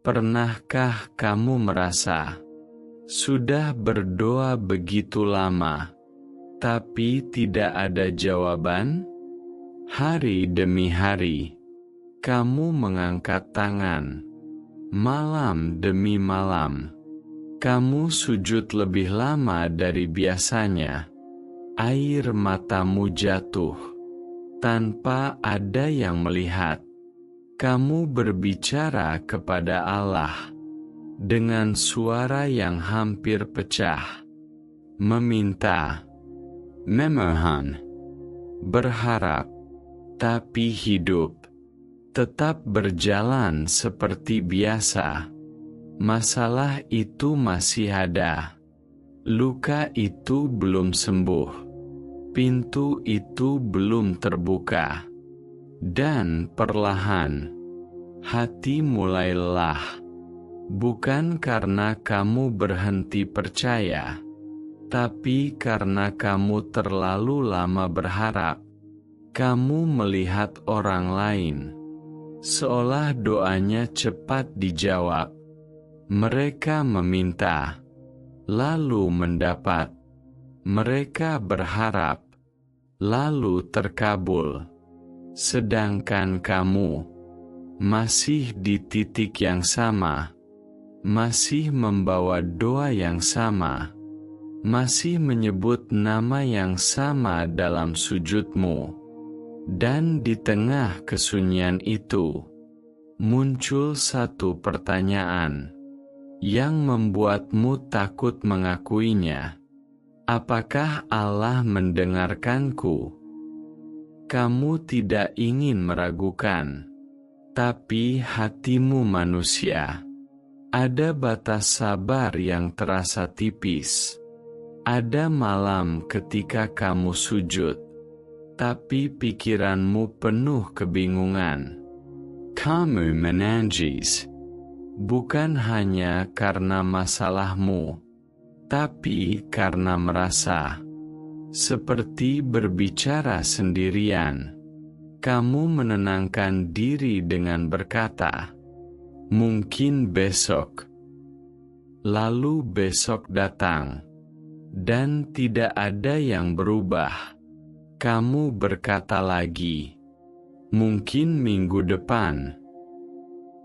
Pernahkah kamu merasa sudah berdoa begitu lama, tapi tidak ada jawaban? Hari demi hari, kamu mengangkat tangan. Malam demi malam, kamu sujud lebih lama dari biasanya. Air matamu jatuh, tanpa ada yang melihat. Kamu berbicara kepada Allah dengan suara yang hampir pecah, meminta, memohon, berharap, tapi hidup tetap berjalan seperti biasa. Masalah itu masih ada. Luka itu belum sembuh. Pintu itu belum terbuka. Dan perlahan, hati mulai lelah. Bukan karena kamu berhenti percaya, tapi karena kamu terlalu lama berharap. Kamu melihat orang lain, seolah doanya cepat dijawab. Mereka meminta, lalu mendapat. Mereka berharap, lalu terkabul. Sedangkan kamu masih di titik yang sama, masih membawa doa yang sama, masih menyebut nama yang sama dalam sujudmu. Dan di tengah kesunyian itu, muncul satu pertanyaan yang membuatmu takut mengakuinya. Apakah Allah mendengarkanku? Kamu tidak ingin meragukan, tapi hatimu manusia. Ada batas sabar yang terasa tipis. Ada malam ketika kamu sujud, tapi pikiranmu penuh kebingungan. Kamu menangis, bukan hanya karena masalahmu, tapi karena merasa seperti berbicara sendirian. Kamu menenangkan diri dengan berkata, mungkin besok. Lalu besok datang, dan tidak ada yang berubah. Kamu berkata lagi, mungkin minggu depan.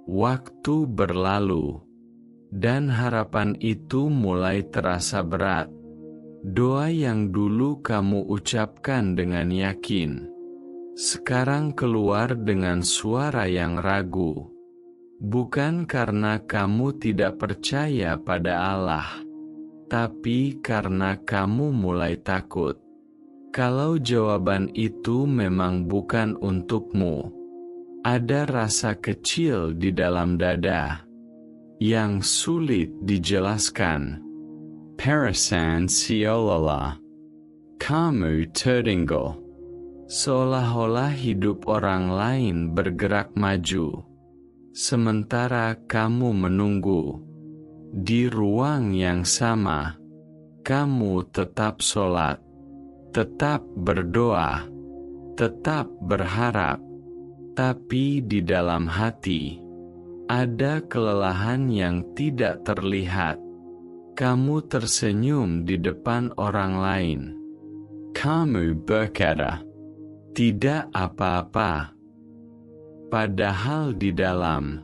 Waktu berlalu, dan harapan itu mulai terasa berat. Doa yang dulu kamu ucapkan dengan yakin, sekarang keluar dengan suara yang ragu. Bukan karena kamu tidak percaya pada Allah, tapi karena kamu mulai takut. Kalau jawaban itu memang bukan untukmu, ada rasa kecil di dalam dada yang sulit dijelaskan. Perasaan seolah-olah kamu tertinggal, seolah-olah hidup orang lain bergerak maju, sementara kamu menunggu. Di ruang yang sama, kamu tetap sholat, tetap berdoa, tetap berharap. Tapi di dalam hati, ada kelelahan yang tidak terlihat. Kamu tersenyum di depan orang lain. Kamu berkata, tidak apa-apa. Padahal di dalam,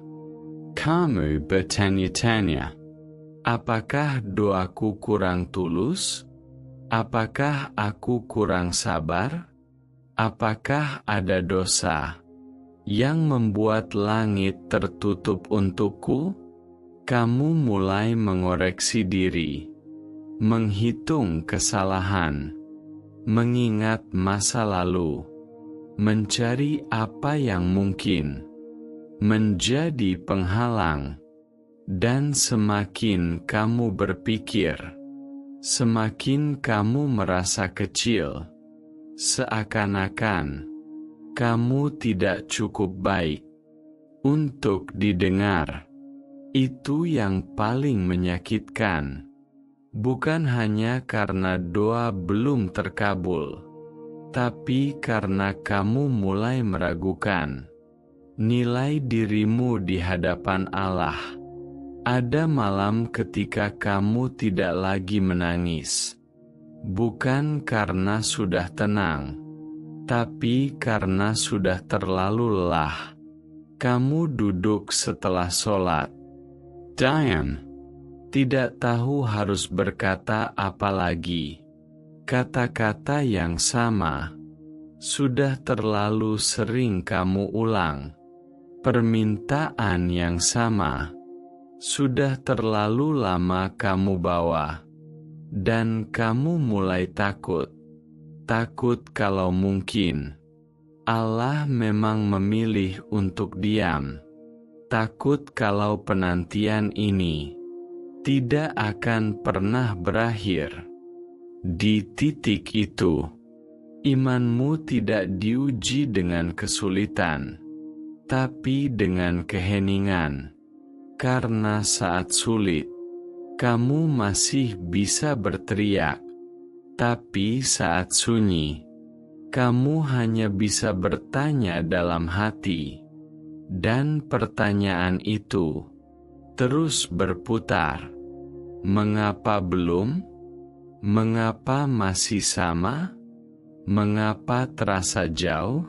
kamu bertanya-tanya, apakah doaku kurang tulus? Apakah aku kurang sabar? Apakah ada dosa yang membuat langit tertutup untukku? Kamu mulai mengoreksi diri, menghitung kesalahan, mengingat masa lalu, mencari apa yang mungkin menjadi penghalang. Dan semakin kamu berpikir, semakin kamu merasa kecil, seakan-akan kamu tidak cukup baik untuk didengar. Itu yang paling menyakitkan. Bukan hanya karena doa belum terkabul, tapi karena kamu mulai meragukan nilai dirimu di hadapan Allah. Ada malam ketika kamu tidak lagi menangis. Bukan karena sudah tenang, tapi karena sudah terlalu lelah. Kamu duduk setelah sholat. Diam. Tidak tahu harus berkata apa lagi. Kata-kata yang sama sudah terlalu sering kamu ulang. Permintaan yang sama sudah terlalu lama kamu bawa. Dan kamu mulai takut. Takut kalau mungkin Allah memang memilih untuk diam. Takut kalau penantian ini tidak akan pernah berakhir. Di titik itu, imanmu tidak diuji dengan kesulitan, tapi dengan keheningan. Karena saat sulit, kamu masih bisa berteriak. Tapi saat sunyi, kamu hanya bisa bertanya dalam hati. Dan pertanyaan itu terus berputar. Mengapa belum? Mengapa masih sama? Mengapa terasa jauh?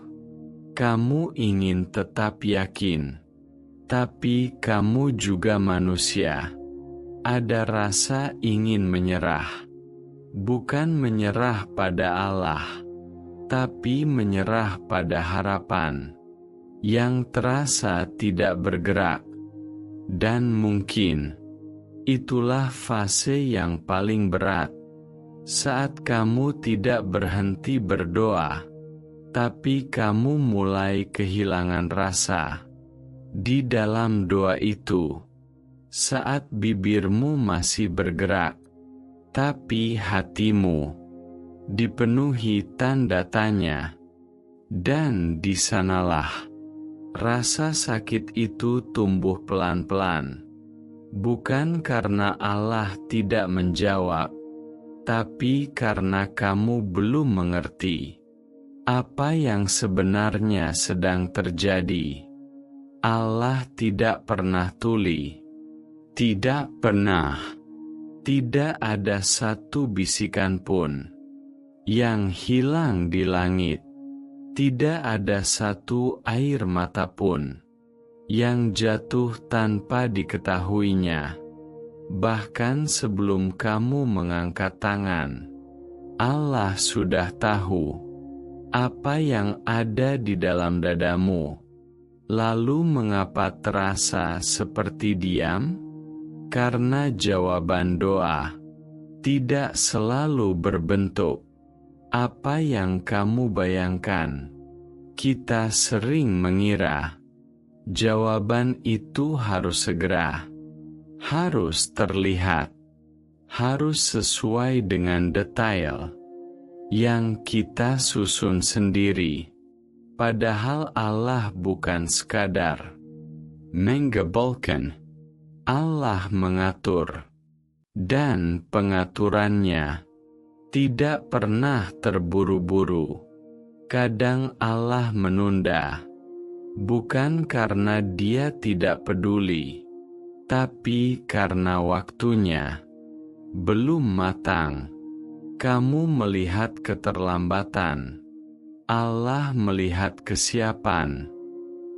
Kamu ingin tetap yakin, tapi kamu juga manusia. Ada rasa ingin menyerah, bukan menyerah pada Allah, tapi menyerah pada harapan yang terasa tidak bergerak. Dan mungkin itulah fase yang paling berat, saat kamu tidak berhenti berdoa, tapi kamu mulai kehilangan rasa di dalam doa itu. Saat bibirmu masih bergerak, tapi hatimu dipenuhi tanda tanya. Dan di sanalah rasa sakit itu tumbuh pelan-pelan. Bukan karena Allah tidak menjawab, tapi karena kamu belum mengerti apa yang sebenarnya sedang terjadi. Allah tidak pernah tuli. Tidak pernah. Tidak ada satu bisikan pun yang hilang di langit. Tidak ada satu air mata pun yang jatuh tanpa diketahuinya. Bahkan sebelum kamu mengangkat tangan, Allah sudah tahu apa yang ada di dalam dadamu. Lalu mengapa terasa seperti diam? Karena jawaban doa tidak selalu berbentuk apa yang kamu bayangkan. Kita sering mengira jawaban itu harus segera, harus terlihat, harus sesuai dengan detail yang kita susun sendiri. Padahal Allah bukan sekadar mengabulkan. Allah mengatur, dan pengaturannya tidak pernah terburu-buru. Kadang Allah menunda, bukan karena Dia tidak peduli, tapi karena waktunya belum matang. Kamu melihat keterlambatan, Allah melihat kesiapan.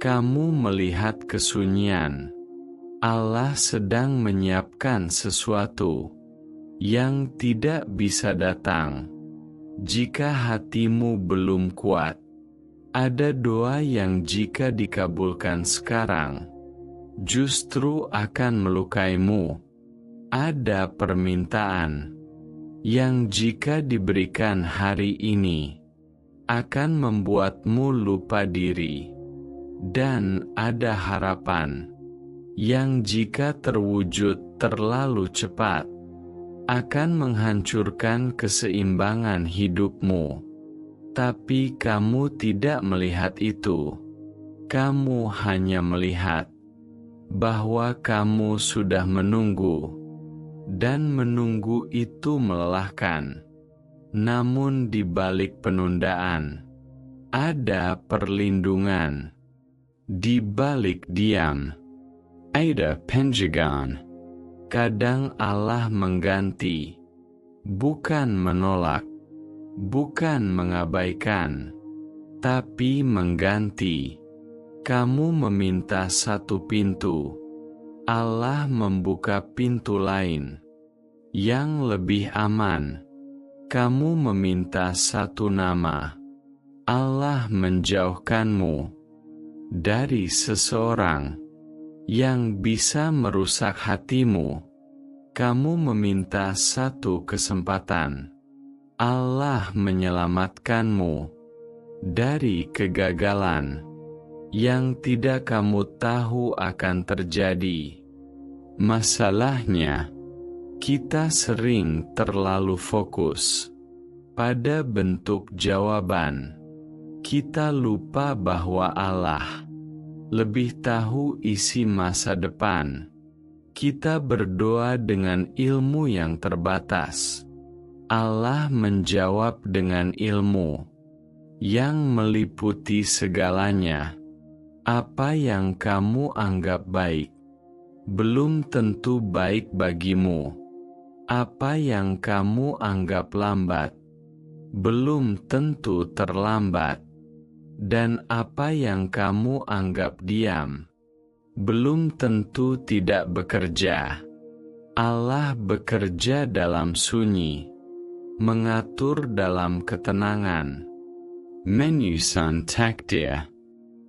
Kamu melihat kesunyian, Allah sedang menyiapkan sesuatu yang tidak bisa datang. Jika hatimu belum kuat, ada doa yang jika dikabulkan sekarang, justru akan melukaimu. Ada permintaan yang jika diberikan hari ini, akan membuatmu lupa diri. Dan ada harapan yang jika terwujud terlalu cepat, akan menghancurkan keseimbangan hidupmu. Tapi kamu tidak melihat itu. Kamu hanya melihat bahwa kamu sudah menunggu, dan menunggu itu melelahkan. Namun di balik penundaan, ada perlindungan. Di balik diam, ada penjagaan. Kadang Allah mengganti, bukan menolak, bukan mengabaikan, tapi mengganti. Kamu meminta satu pintu, Allah membuka pintu lain yang lebih aman. Kamu meminta satu nama, Allah menjauhkanmu dari seseorang yang bisa merusak hatimu. Kamu meminta satu kesempatan, Allah menyelamatkanmu dari kegagalan yang tidak kamu tahu akan terjadi. Masalahnya, kita sering terlalu fokus pada bentuk jawaban. Kita lupa bahwa Allah lebih tahu isi masa depan. Kita berdoa dengan ilmu yang terbatas. Allah menjawab dengan ilmu yang meliputi segalanya. Apa yang kamu anggap baik belum tentu baik bagimu. Apa yang kamu anggap lambat belum tentu terlambat. Dan apa yang kamu anggap diam belum tentu tidak bekerja. Allah bekerja dalam sunyi, mengatur dalam ketenangan. Menyusun takdir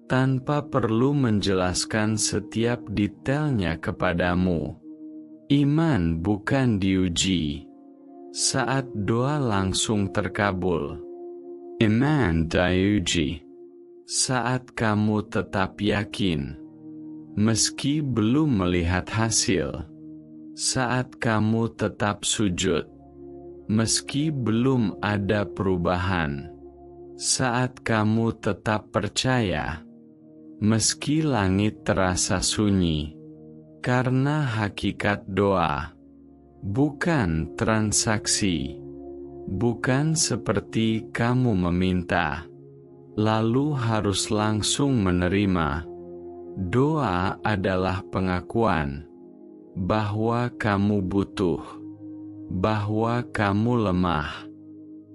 tanpa perlu menjelaskan setiap detailnya kepadamu. Iman bukan diuji saat doa langsung terkabul. Iman diuji saat kamu tetap yakin, meski belum melihat hasil. Saat kamu tetap sujud, meski belum ada perubahan. Saat kamu tetap percaya, meski langit terasa sunyi. Karena hakikat doa bukan transaksi, bukan seperti kamu meminta lalu harus langsung menerima. Doa adalah pengakuan bahwa kamu butuh, bahwa kamu lemah,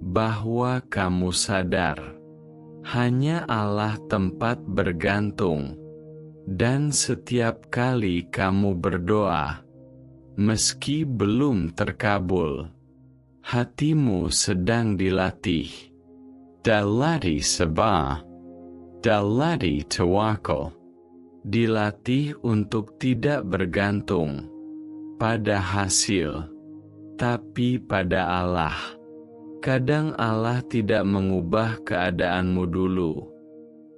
bahwa kamu sadar hanya Allah tempat bergantung. Dan setiap kali kamu berdoa, meski belum terkabul, hatimu sedang dilatih. Dilatih sabar, dilatih tawakal, dilatih untuk tidak bergantung pada hasil, tapi pada Allah. Kadang Allah tidak mengubah keadaanmu dulu.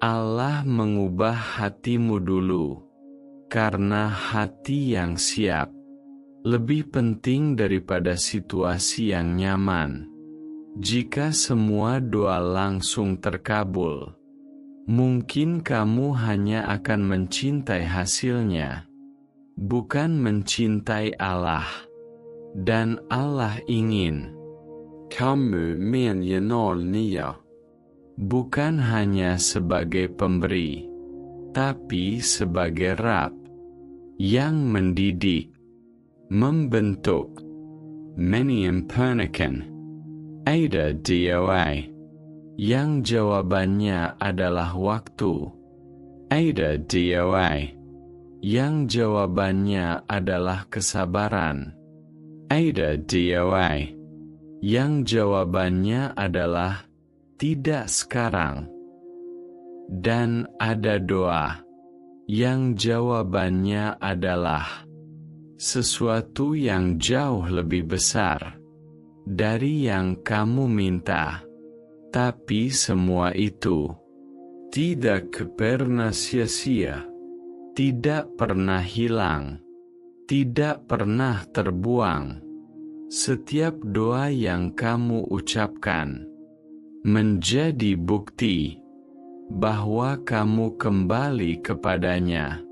Allah mengubah hatimu dulu, karena hati yang siap lebih penting daripada situasi yang nyaman. Jika semua doa langsung terkabul, mungkin kamu hanya akan mencintai hasilnya, bukan mencintai Allah. Dan Allah ingin kamu mengenalnya, bukan hanya sebagai pemberi, tapi sebagai Rab yang mendidik, membentuk, menyempurnakan. Ada doa yang jawabannya adalah waktu. Ada doa yang jawabannya adalah kesabaran. Ada doa yang jawabannya adalah tidak sekarang. Dan ada doa yang jawabannya adalah sesuatu yang jauh lebih besar dari yang kamu minta. Tapi semua itu tidak pernah sia-sia, tidak pernah hilang, tidak pernah terbuang. Setiap doa yang kamu ucapkan menjadi bukti bahwa kamu kembali kepadanya.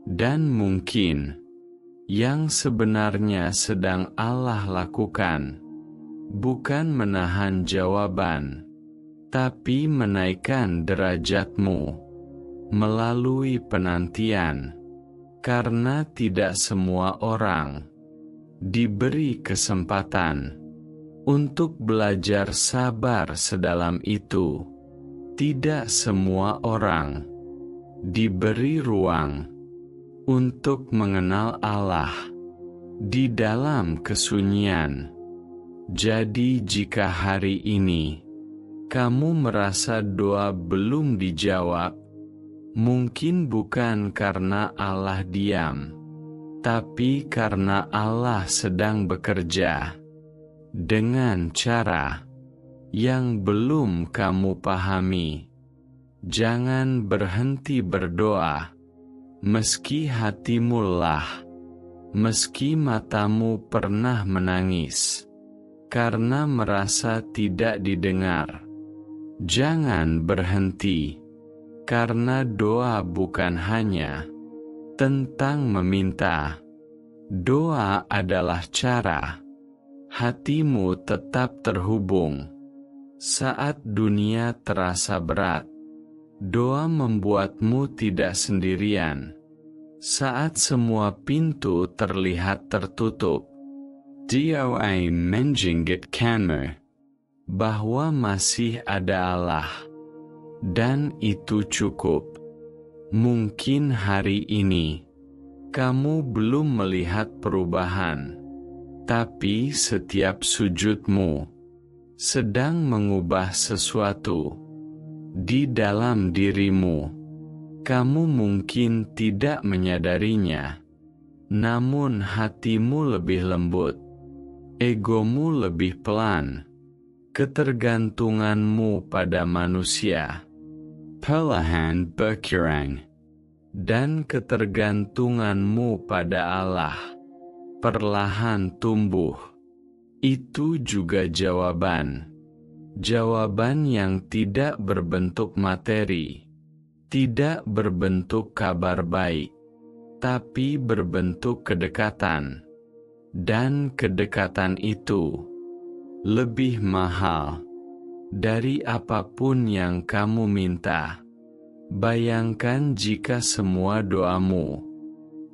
Dan mungkin yang sebenarnya sedang Allah lakukan bukan menahan jawaban, tapi menaikkan derajatmu melalui penantian. Karena tidak semua orang diberi kesempatan untuk belajar sabar sedalam itu. Tidak semua orang diberi ruang untuk mengenal Allah di dalam kesunyian. Jadi jika hari ini kamu merasa doa belum dijawab, mungkin bukan karena Allah diam, tapi karena Allah sedang bekerja dengan cara yang belum kamu pahami. Jangan berhenti berdoa, meski hatimu lelah, meski matamu pernah menangis karena merasa tidak didengar. Jangan berhenti, karena doa bukan hanya tentang meminta. Doa adalah cara hatimu tetap terhubung. Saat dunia terasa berat, doa membuatmu tidak sendirian. Saat semua pintu terlihat tertutup, doa mengingatkanmu bahwa masih ada Allah, dan itu cukup. Mungkin hari ini kamu belum melihat perubahan, tapi setiap sujudmu sedang mengubah sesuatu di dalam dirimu. Kamu mungkin tidak menyadarinya, namun hatimu lebih lembut, egomu lebih pelan, ketergantunganmu pada manusia perlahan berkurang, dan ketergantunganmu pada Allah perlahan tumbuh. Itu juga jawaban. Jawaban yang tidak berbentuk materi, tidak berbentuk kabar baik, tapi berbentuk kedekatan. Dan kedekatan itu lebih mahal dari apapun yang kamu minta. Bayangkan jika semua doamu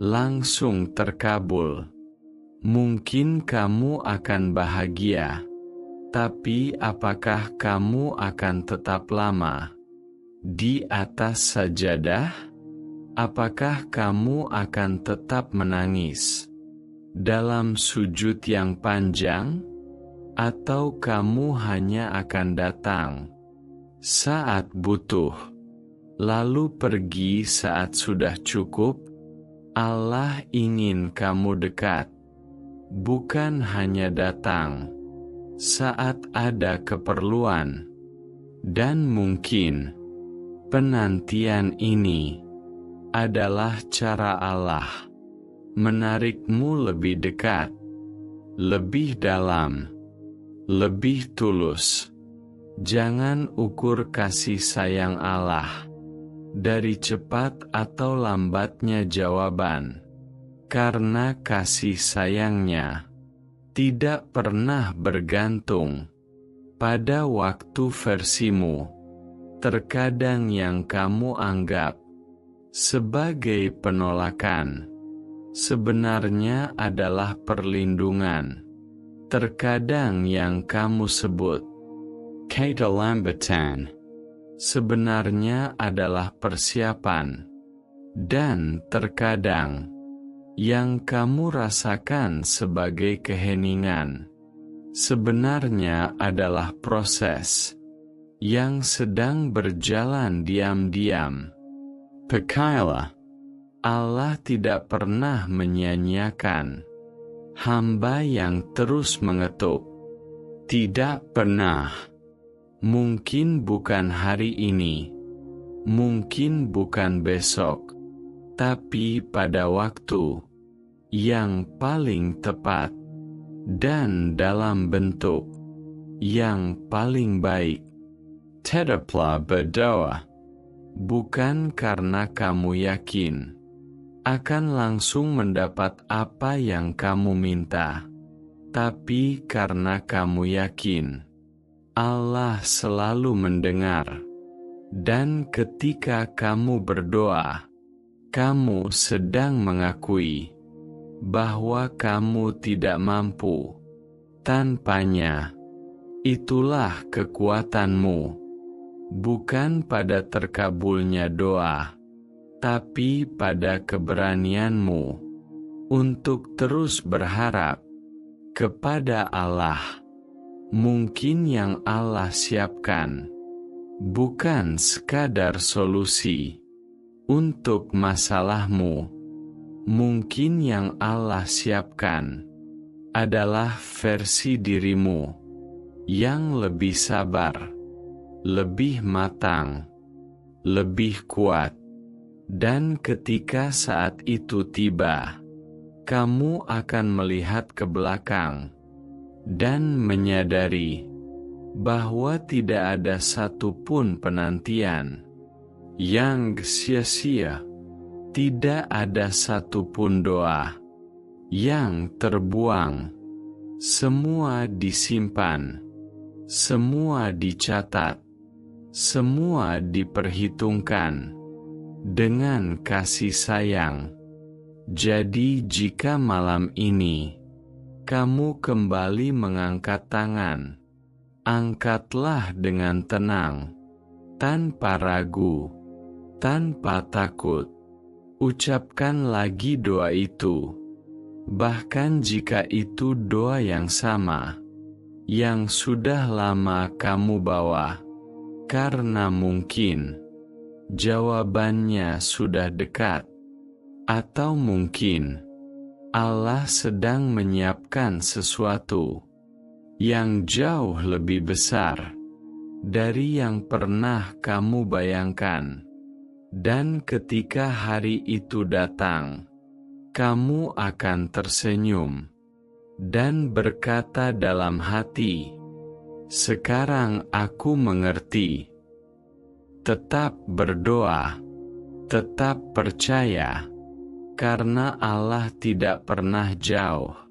langsung terkabul. Mungkin kamu akan bahagia, tapi apakah kamu akan tetap lama di atas sajadah? Apakah kamu akan tetap menangis dalam sujud yang panjang? Atau kamu hanya akan datang saat butuh, lalu pergi saat sudah cukup? Allah ingin kamu dekat, bukan hanya datang saat ada keperluan. Dan mungkin penantian ini adalah cara Allah menarikmu lebih dekat, lebih dalam, lebih tulus. Jangan ukur kasih sayang Allah dari cepat atau lambatnya jawaban, karena kasih sayangnya tidak pernah bergantung pada waktu versimu. Terkadang yang kamu anggap sebagai penolakan sebenarnya adalah perlindungan. Terkadang yang kamu sebut keterlambatan sebenarnya adalah persiapan. Dan terkadang yang kamu rasakan sebagai keheningan sebenarnya adalah proses yang sedang berjalan diam-diam. Percayalah, Allah tidak pernah menyia-nyiakan hamba yang terus mengetuk. Tidak pernah. Mungkin bukan hari ini, mungkin bukan besok, tapi pada waktu yang paling tepat dan dalam bentuk yang paling baik. Tetaplah berdoa, bukan karena kamu yakin akan langsung mendapat apa yang kamu minta, tapi karena kamu yakin Allah selalu mendengar. Dan ketika kamu berdoa, kamu sedang mengakui bahwa kamu tidak mampu. Tanpanya, itulah kekuatanmu, bukan pada terkabulnya doa, tapi pada keberanianmu untuk terus berharap kepada Allah. Mungkin yang Allah siapkan bukan sekadar solusi untuk masalahmu. Mungkin yang Allah siapkan adalah versi dirimu yang lebih sabar, lebih matang, lebih kuat. Dan ketika saat itu tiba, kamu akan melihat ke belakang dan menyadari bahwa tidak ada satupun penantian yang sia-sia, tidak ada satupun doa yang terbuang. Semua disimpan, semua dicatat, semua diperhitungkan dengan kasih sayang. Jadi jika malam ini kamu kembali mengangkat tangan, angkatlah dengan tenang, tanpa ragu, tanpa takut. Ucapkan lagi doa itu, bahkan jika itu doa yang sama, yang sudah lama kamu bawa, karena mungkin jawabannya sudah dekat, atau mungkin Allah sedang menyiapkan sesuatu yang jauh lebih besar dari yang pernah kamu bayangkan. Dan ketika hari itu datang, kamu akan tersenyum dan berkata dalam hati, "Sekarang aku mengerti." Tetap berdoa, tetap percaya, karena Allah tidak pernah jauh.